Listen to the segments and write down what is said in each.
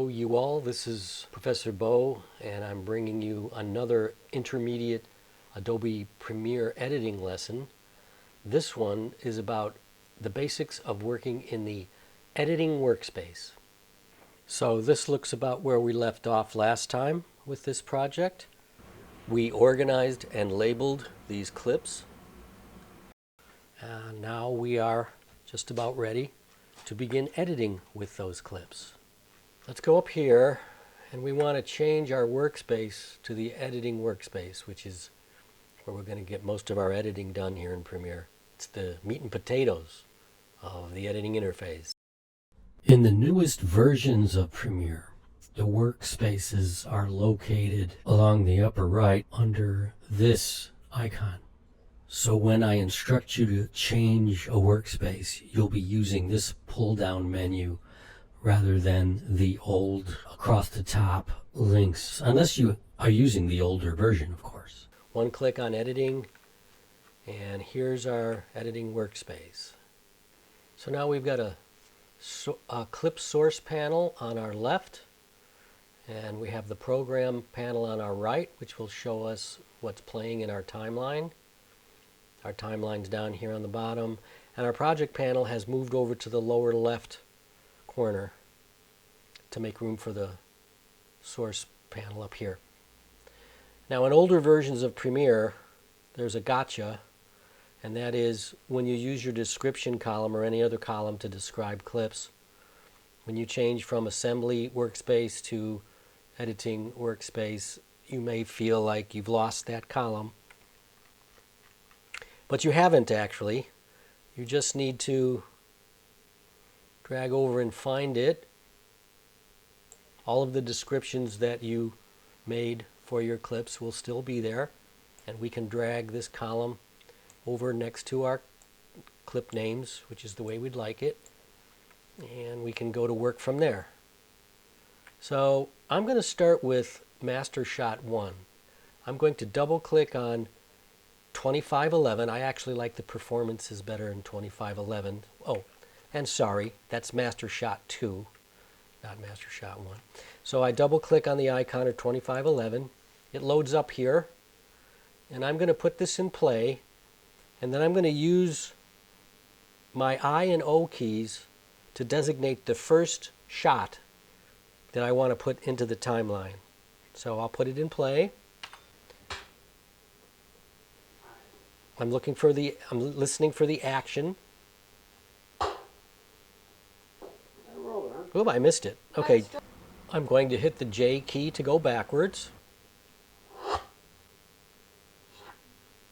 Hello you all, this is Professor Bo and I'm bringing you another intermediate Adobe Premiere editing lesson. This one is about the basics of working in the editing workspace. So this looks about where we left off last time with this project. We organized and labeled these clips. And now we are just about ready to begin editing with those clips. Let's go up here and we want to change our workspace to the editing workspace, which is where we're going to get most of our editing done here in Premiere. It's the meat and potatoes of the editing interface. In the newest versions of Premiere, the workspaces are located along the upper right under this icon. So when I instruct you to change a workspace, you'll be using this pull-down menu rather than the old across the top links, unless you are using the older version, of course. One click on editing, and here's our editing workspace. So now we've got a clip source panel on our left, and we have the program panel on our right, which will show us what's playing in our timeline. Our timeline's down here on the bottom, and our project panel has moved over to the lower left corner to make room for the source panel up here. Now in older versions of Premiere, there's a gotcha, and that is when you use your description column or any other column to describe clips, when you change from assembly workspace to editing workspace, you may feel like you've lost that column. But you haven't actually. You just need to drag over and find it. All of the descriptions that you made for your clips will still be there, and we can drag this column over next to our clip names, which is the way we'd like it, and we can go to work from there. So I'm going to start with Master Shot 1. I'm going to double click on 2511. I actually like the performances better in 2511. Oh, and sorry, that's Master Shot 2, not Master Shot 1. So I double click on the icon of 2511. It loads up here, and I'm going to put this in play, and then I'm going to use my I and O keys to designate the first shot that I want to put into the timeline. So I'll put it in play. I'm listening for the action. Oh, I missed it. Okay, I'm going to hit the J key to go backwards.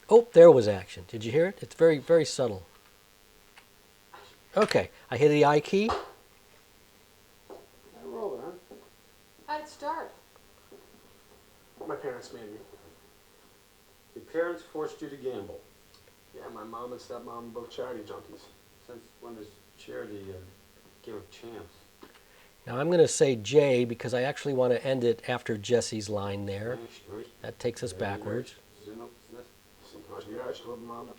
Oh, there was action. Did you hear it? It's very, very subtle. Okay, I hit the I key. How'd it start? My parents made me. Your parents forced you to gamble. Yeah, my mom and stepmom both charity junkies. Since when does charity give a chance? Now I'm going to say J because I actually want to end it after Jesse's line there. That takes us backwards.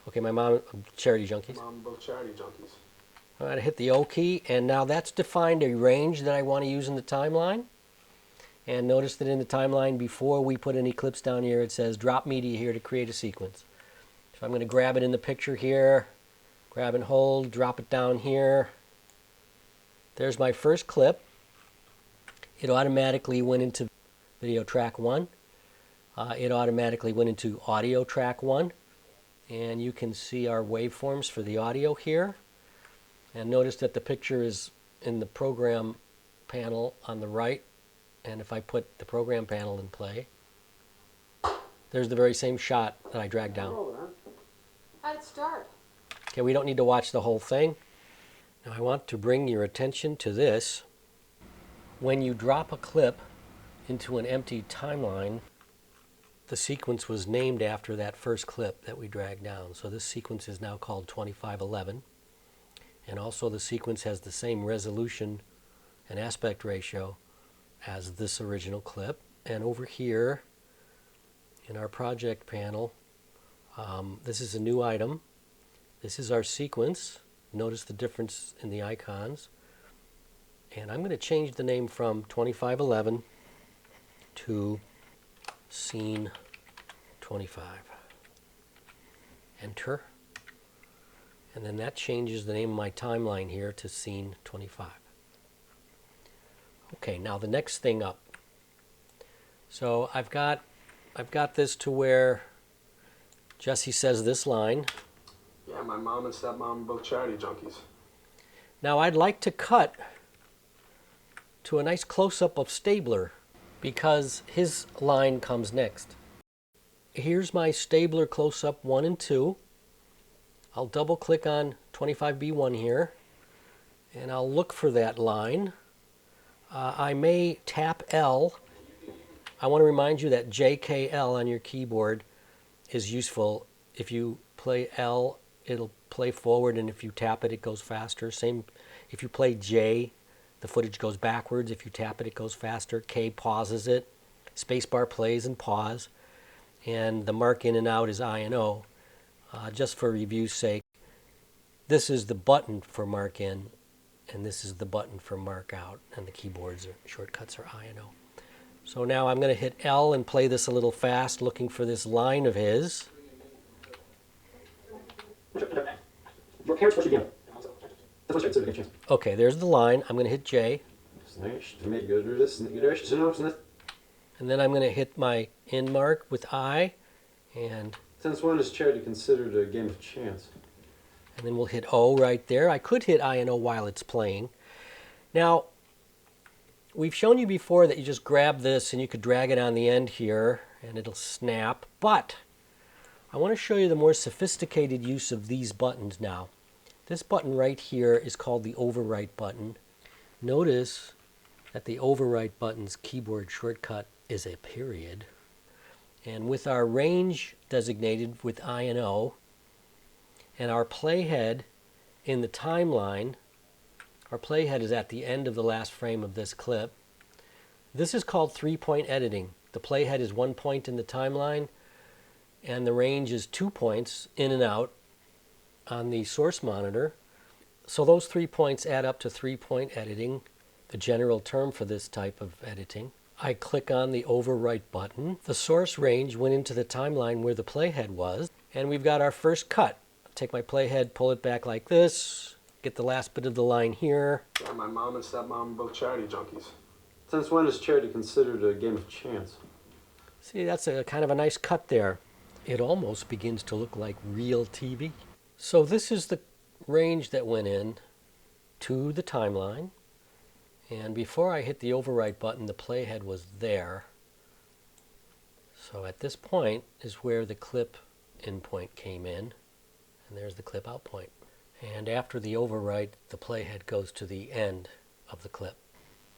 Okay, my mom, charity junkies. Mom both charity junkies. All right, I hit the O key, and now that's defined a range that I want to use in the timeline. And notice that in the timeline, before we put any clips down here, it says drop media here to create a sequence. So I'm going to grab it in the picture here, grab and hold, drop it down here. There's my first clip. It automatically went into video track 1. It automatically went into audio track 1. And you can see our waveforms for the audio here. And notice that the picture is in the program panel on the right. And if I put the program panel in play, there's the very same shot that I dragged down. How'd it start? Okay, we don't need to watch the whole thing. Now I want to bring your attention to this. When you drop a clip into an empty timeline, the sequence was named after that first clip that we dragged down. So this sequence is now called 2511. And also the sequence has the same resolution and aspect ratio as this original clip. And over here in our project panel, this is a new item. This is our sequence. Notice the difference in the icons. And I'm going to change the name from 2511 to Scene 25. Enter. And then that changes the name of my timeline here to Scene 25. Okay, now the next thing up. So I've got this to where Jesse says this line. Yeah, my mom and stepmom are both charity junkies. Now I'd like to cut to a nice close-up of Stabler because his line comes next. Here's my Stabler close-up 1 and 2. I'll double-click on 25B1 here, and I'll look for that line. I may tap L. I want to remind you that JKL on your keyboard is useful. If you play L, it'll play forward, and if you tap it, it goes faster. Same if you play J, the footage goes backwards. If you tap it, it goes faster. K pauses it. Spacebar plays and pause. And the mark in and out is I and O. Just for review's sake, this is the button for mark in, and this is the button for mark out, and the keyboards or shortcuts are I and O. So now I'm going to hit L and play this a little fast, looking for this line of his. Okay, there's the line. I'm going to hit J. And then I'm going to hit my end mark with I, and Since when is charity considered a game of chance? then we'll hit O right there. I could hit I and O while it's playing. Now, we've shown you before that you just grab this and you could drag it on the end here and it'll snap, but I want to show you the more sophisticated use of these buttons now. This button right here is called the overwrite button. Notice that the overwrite button's keyboard shortcut is a period. And with our range designated with I and O, and our playhead in the timeline, our playhead is at the end of the last frame of this clip. This is called 3-point editing. The playhead is 1 point in the timeline, and the range is 2 points in and out on the source monitor. So those 3 points add up to 3-point editing, the general term for this type of editing. I click on the overwrite button. The source range went into the timeline where the playhead was, and we've got our first cut. Take my playhead, pull it back like this, get the last bit of the line here. Yeah, my mom and stepmom are both charity junkies. Since when is charity considered a game of chance? See, that's a kind of a nice cut there. It almost begins to look like real TV. So this is the range that went in to the timeline. And before I hit the overwrite button, the playhead was there. So at this point is where the clip in point came in. And there's the clip out point. And after the overwrite, the playhead goes to the end of the clip.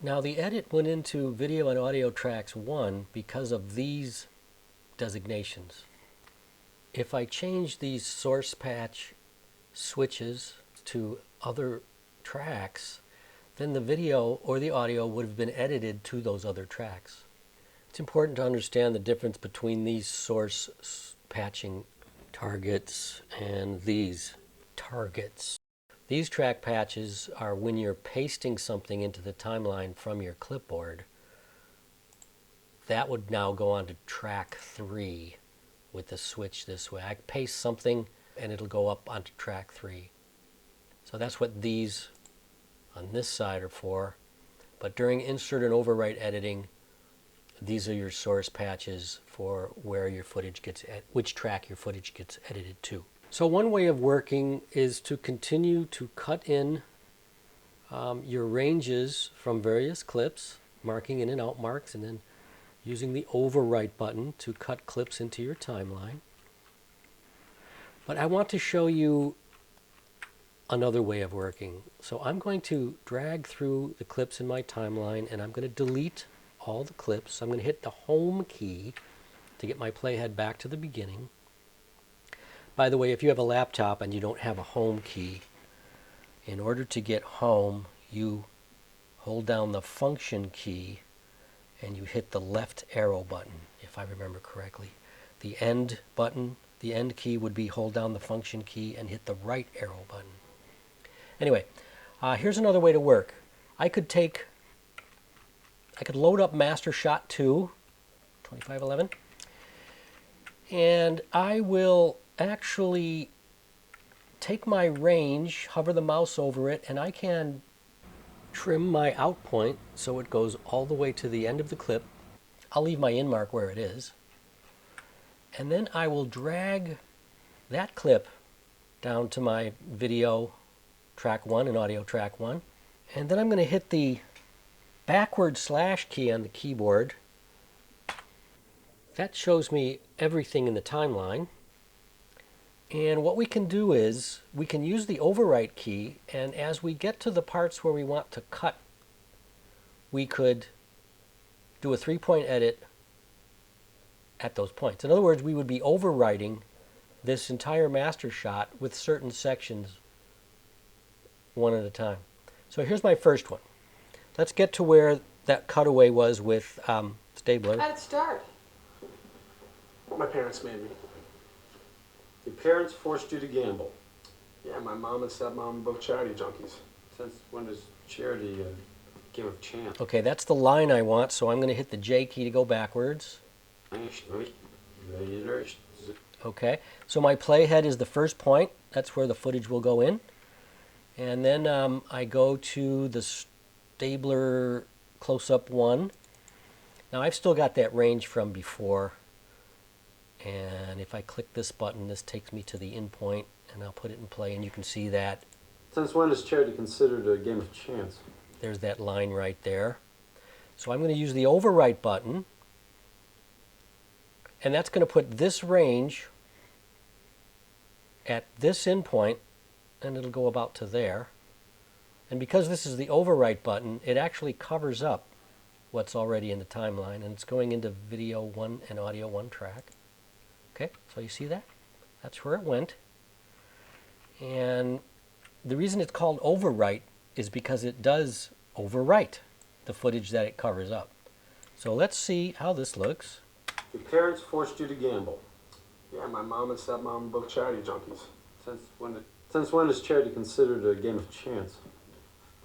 Now the edit went into video and audio tracks 1 because of these designations. If I change these source patch switches to other tracks, then the video or the audio would have been edited to those other tracks. It's important to understand the difference between these source patching targets and these targets. These track patches are when you're pasting something into the timeline from your clipboard. That would now go on to track 3 with the switch this way. I paste something and it'll go up onto track 3. So that's what these on this side are for. But during insert and overwrite editing, these are your source patches for where your footage gets, which track your footage gets edited to. So one way of working is to continue to cut in your ranges from various clips, marking in and out marks, and then using the overwrite button to cut clips into your timeline. But I want to show you another way of working. So I'm going to drag through the clips in my timeline, and I'm going to delete all the clips. I'm going to hit the home key to get my playhead back to the beginning. By the way, if you have a laptop and you don't have a home key, in order to get home, you hold down the function key and you hit the left arrow button, if I remember correctly. The end button, the end key would be hold down the function key and hit the right arrow button. Anyway, here's another way to work. I could load up Master Shot 2, 2511, and I will actually take my range, hover the mouse over it, and I can trim my out point so it goes all the way to the end of the clip. I'll leave my in mark where it is. And then I will drag that clip down to my video track 1 and audio track 1. And then I'm going to hit the backward slash key on the keyboard. That shows me everything in the timeline. And what we can do is we can use the overwrite key, and as we get to the parts where we want to cut, we could do a 3-point edit at those points. In other words, we would be overwriting this entire master shot with certain sections one at a time. So here's my first one. Let's get to where that cutaway was with Stabler. How'd it start? My parents made me. Your parents forced you to gamble. Yeah, my mom and stepmom are both charity junkies. Since when does charity give a chance? Okay, that's the line I want, so I'm going to hit the J key to go backwards. Okay, so my playhead is the first point. That's where the footage will go in. And then I go to the Stabler close-up 1. Now I've still got that range from before. And if I click this button, this takes me to the in point, and I'll put it in play, and you can see that. Since when is charity considered a game of chance? There's that line right there. So I'm going to use the overwrite button, and that's going to put this range at this in point, and it'll go about to there. And because this is the overwrite button, it actually covers up what's already in the timeline, and it's going into video 1 and audio 1 track. Okay, so you see that? That's where it went. And the reason it's called overwrite is because it does overwrite the footage that it covers up. So let's see how this looks. Your parents forced you to gamble. Yeah, my mom and stepmom are both charity junkies. Since when is charity considered a game of chance?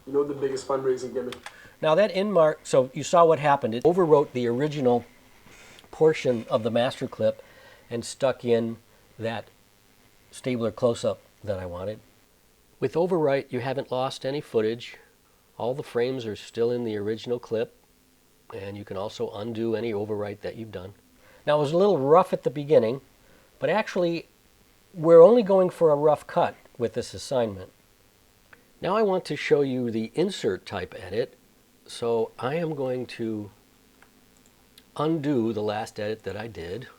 You know what the biggest fundraising gimmick? Now that in mark, so you saw what happened. It overwrote the original portion of the master clip and stuck in that Stabler close-up that I wanted. With overwrite, you haven't lost any footage. All the frames are still in the original clip, and you can also undo any overwrite that you've done. Now it was a little rough at the beginning, but actually we're only going for a rough cut with this assignment. Now I want to show you the insert type edit, so I am going to undo the last edit that I did.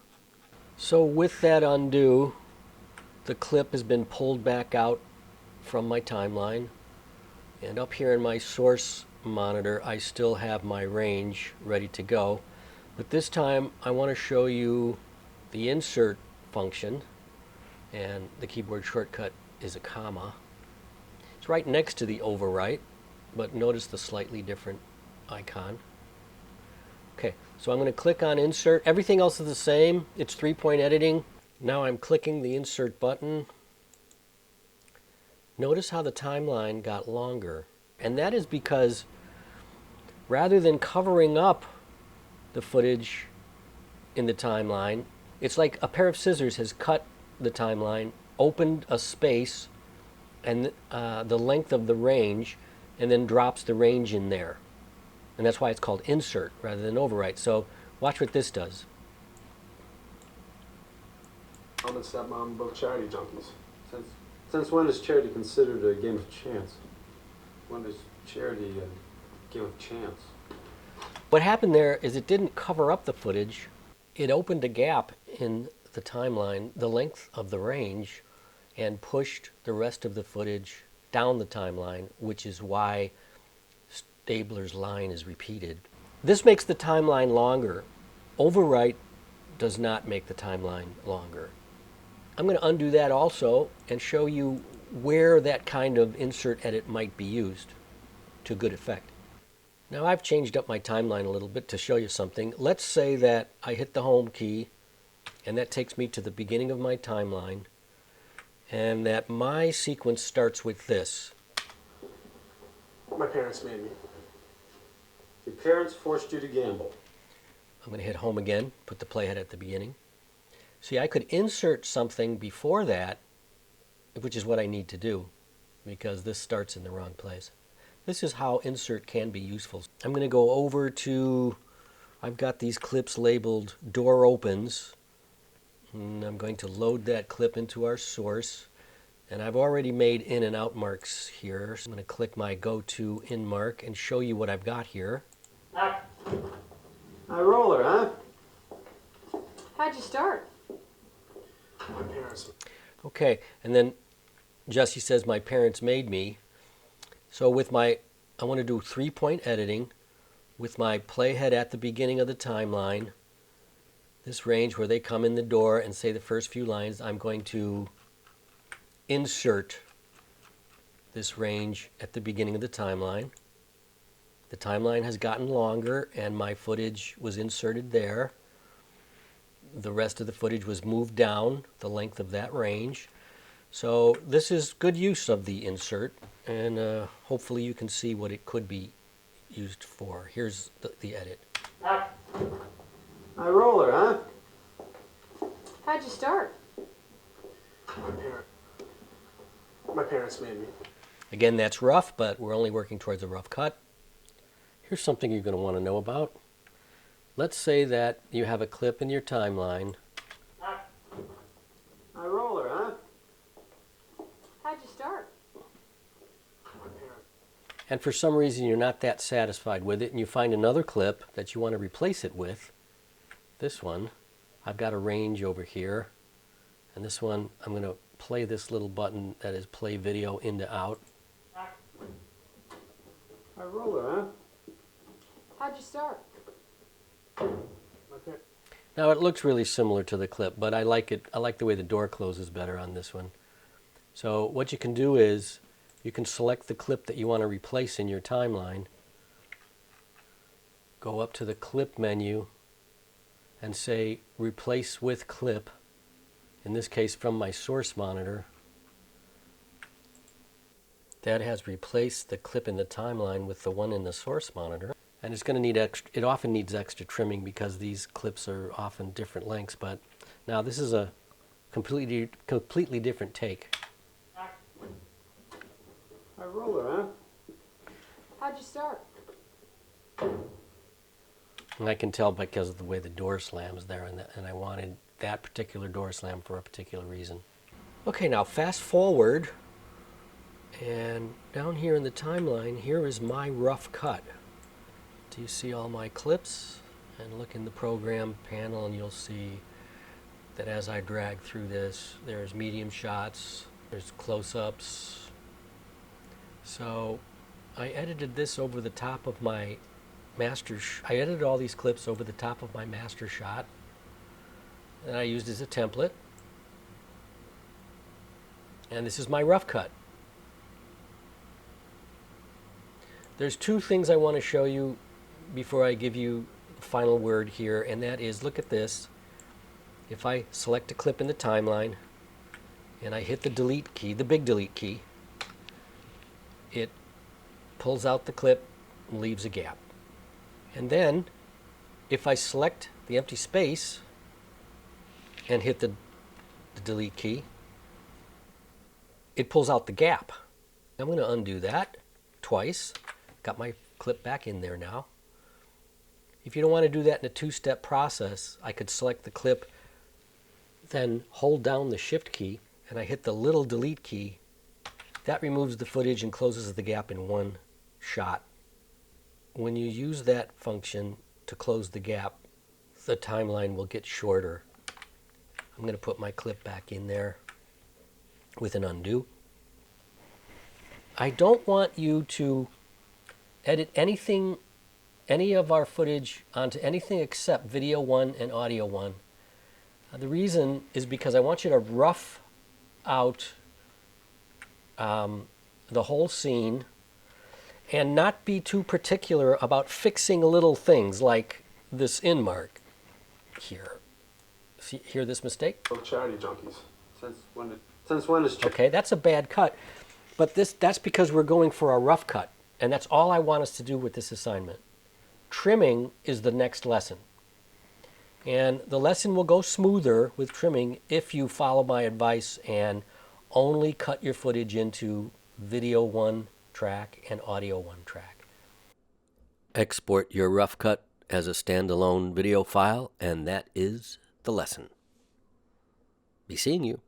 So with that undo, the clip has been pulled back out from my timeline, and up here in my source monitor I still have my range ready to go, but this time I want to show you the insert function, and the keyboard shortcut is a comma. It's right next to the overwrite, but notice the slightly different icon. Okay, so I'm going to click on insert. Everything else is the same. It's 3-point editing. Now I'm clicking the insert button. Notice how the timeline got longer. And that is because rather than covering up the footage in the timeline, it's like a pair of scissors has cut the timeline, opened a space and the length of the range, and then drops the range in there. And that's why it's called insert rather than overwrite. So watch what this does. Mom and stepmom are both charity junkies. Since when is charity considered a game of chance? When does charity give a chance? What happened there is it didn't cover up the footage. It opened a gap in the timeline, the length of the range, and pushed the rest of the footage down the timeline, which is why Stabler's line is repeated. This makes the timeline longer. Overwrite does not make the timeline longer. I'm going to undo that also and show you where that kind of insert edit might be used to good effect. Now I've changed up my timeline a little bit to show you something. Let's say that I hit the home key, and that takes me to the beginning of my timeline, and that my sequence starts with this. My parents made me. Your parents forced you to gamble. I'm going to hit home again, put the playhead at the beginning. See, I could insert something before that, which is what I need to do, because this starts in the wrong place. This is how insert can be useful. I'm going to go over to, I've got these clips labeled door opens, and I'm going to load that clip into our source. And I've already made in and out marks here. So I'm going to click my go to in mark and show you what I've got here. High roller, huh? How'd you start? My parents. Okay, and then Jesse says my parents made me. So with my, I want to do 3-point editing with my playhead at the beginning of the timeline. This range where they come in the door and say the first few lines, I'm going to insert this range at the beginning of the timeline. The timeline has gotten longer and my footage was inserted there. The rest of the footage was moved down the length of that range. So this is good use of the insert, and hopefully you can see what it could be used for. Here's the edit. High roller, huh? How'd you start? My parents made me. Again, that's rough, but we're only working towards a rough cut. Here's something you're going to want to know about. Let's say that you have a clip in your timeline. High roller, huh? How'd you start? My parents. And for some reason you're not that satisfied with it, and you find another clip that you want to replace it with. This one, I've got a range over here, and this one I'm going to play this little button that is play video into out. High roller, huh? How'd you start? My parents. Now it looks really similar to the clip, but I like it. I like the way the door closes better on this one. So what you can do is you can select the clip that you want to replace in your timeline, go up to the clip menu and say replace with clip, in this case from my source monitor. That has replaced the clip in the timeline with the one in the source monitor. And it's going to need extra, it often needs extra trimming because these clips are often different lengths, but now this is a completely different take. High roller, huh? How'd you start? And I can tell because of the way the door slams there, and I wanted that particular door slam for a particular reason. Okay, now fast forward, and down here in the timeline, here is my rough cut. Do you see all my clips? And look in the program panel and you'll see that as I drag through this, there's medium shots, there's close-ups. So I edited this over the top of my I edited all these clips over the top of my master shot that I used as a template. And this is my rough cut. There's two things I want to show you before I give you the final word here, and that is, look at this. If I select a clip in the timeline and I hit the delete key, the big delete key, it pulls out the clip and leaves a gap. And then if I select the empty space and hit the delete key, it pulls out the gap. I'm going to undo that twice. Got my clip back in there now. If you don't want to do that in a two-step process, I could select the clip, then hold down the shift key, and I hit the little delete key. That removes the footage and closes the gap in one shot. When you use that function to close the gap, the timeline will get shorter. I'm going to put my clip back in there with an undo. I don't want you to edit anything, any of our footage onto anything except video 1 and audio 1. The reason is because I want you to rough out the whole scene and not be too particular about fixing little things like this in mark here. See, hear this mistake? Book charity junkies. Since when is Okay, that's a bad cut, but that's because we're going for a rough cut. And that's all I want us to do with this assignment. Trimming is the next lesson. And the lesson will go smoother with trimming if you follow my advice and only cut your footage into video 1 track and audio 1 track. Export your rough cut as a standalone video file, and that is the lesson. Be seeing you.